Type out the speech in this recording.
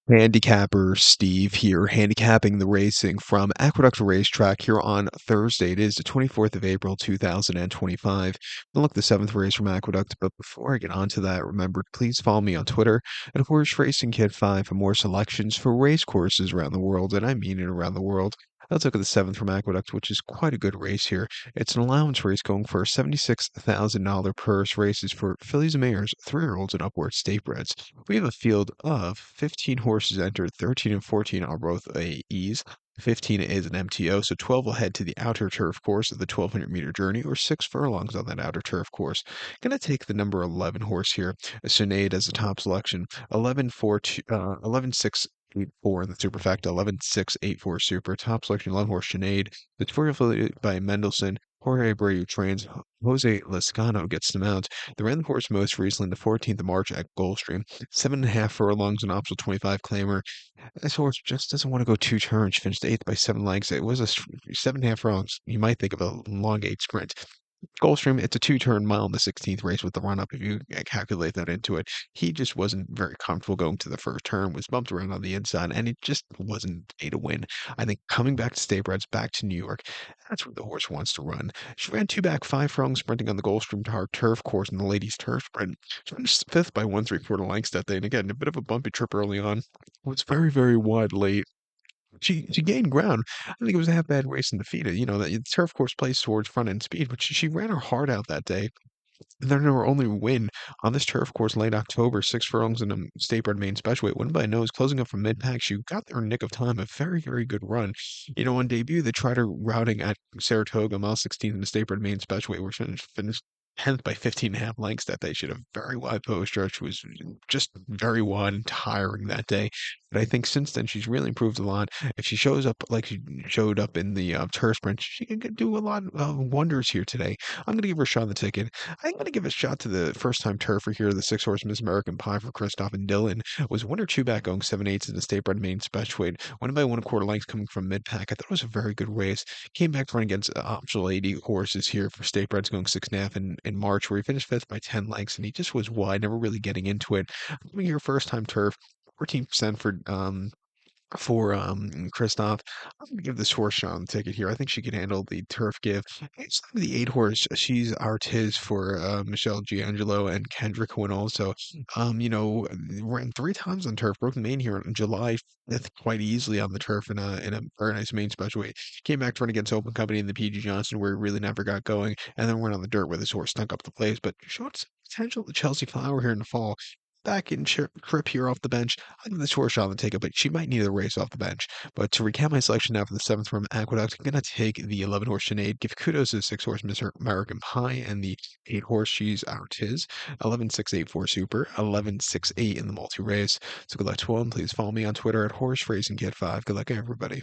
Handicapper Steve here, handicapping the racing from Aqueduct Racetrack here on Thursday. It is the 24th of April, 2025. We'll look at the seventh race from Aqueduct, but before I get on to that, remember, please follow me on Twitter at Horse Racing Kid 5 for more selections for race courses around the world, and I mean it around the world. Let's look at the seventh from Aqueduct, which is quite a good race here. It's an allowance race going for a $76,000 purse. Races for fillies and mares, 3-year-olds and upward state breds. We have a field of 15 horses entered. 13 and 14 are both AEs. 15 is an MTO, so 12 will head to the outer turf course of the 1200-meter journey, or 6 furlongs on that outer turf course. Going to take the number 11 horse here, a Sinead as a top selection. 11 4 2, 11 6 8 4 in the superfecta, 11 6 8 4 super. Top selection 11 horse Sinead. The Tour affiliated by Mendelssohn. Jorge Abreu trains. Jose Lascano gets them out. They ran the horse most recently the 14th of March at Gulfstream. 7.5 furlongs, an optional 25 claimer. This horse just doesn't want to go 2 turns. Finished eighth by 7 lengths. It was a 7.5 furlongs. You might think of a long eight sprint. Gulfstream, it's a 2-turn mile in the 16th race with the run-up, if you calculate that into it. He just wasn't very comfortable going to the first turn, was bumped around on the inside, and it just wasn't a to win. I think coming back to Statebreds, back to New York, that's where the horse wants to run. She ran 2 back 5 furlongs sprinting on the Gulfstream turf course in the ladies' turf sprint. She finished fifth by 1 3/4 lengths that day, and again, a bit of a bumpy trip early on. Was very, very wide late. She gained ground. I don't think it was a half bad race in the feet. The turf course plays towards front end speed, but she ran her heart out that day. And then her only win on this turf course late October, 6 furlongs in a state bred main special weight, won by a nose, closing up from mid pack. She got there in nick of time, a very, very good run. On debut, they tried her routing at Saratoga, mile 16 in the state bred main special weight, where she finished 10th by 15.5 lengths that day. She had a very wide post stretch, was just very wide and tiring that day. But I think since then she's really improved a lot. If she shows up like she showed up in the turf sprint, she can do a lot of wonders here today. I'm going to give her a shot on the ticket. I'm going to give a shot to the first-time turfer here, the 6-horse Miss American Pie for Christoph and Dylan. Was 1 or 2 back going 7/8 in the state bred main special weight. Won by 1 1/4 lengths coming from mid-pack. I thought it was a very good race. Came back to run against optional 80 horses here for state breds going 6.5 in March, where he finished fifth by 10 lengths, and he just was wide, never really getting into it. Coming here first-time turf. 14% for Christoph. I'm gonna give this horse shot on the ticket here. I think she can handle the turf give. It's the 8 horse. She's Artiz for Michelle Giangelo and Kendrick, who also ran 3 times on turf, broke the main here on July 5th quite easily on the turf in a very nice main special weight. Came back to run against Open Company in the PG Johnson, where he really never got going, and then went on the dirt where this horse stunk up the place, but showed some potential to Chelsea Flower here in the fall. Back in trip here off the bench. I'll give this horse a shot on the ticket, but she might need a race off the bench. But to recap my selection now for the seventh from Aqueduct, I'm going to take the 11 horse Sinead, give kudos to the 6 horse Mr. American Pie, and the 8 horse She's Our Tiz, 11 6 8 4 Super, 11 6 8 in the multi race. So good luck to all, and please follow me on Twitter at Horse Racing Kid 5. Good luck, everybody.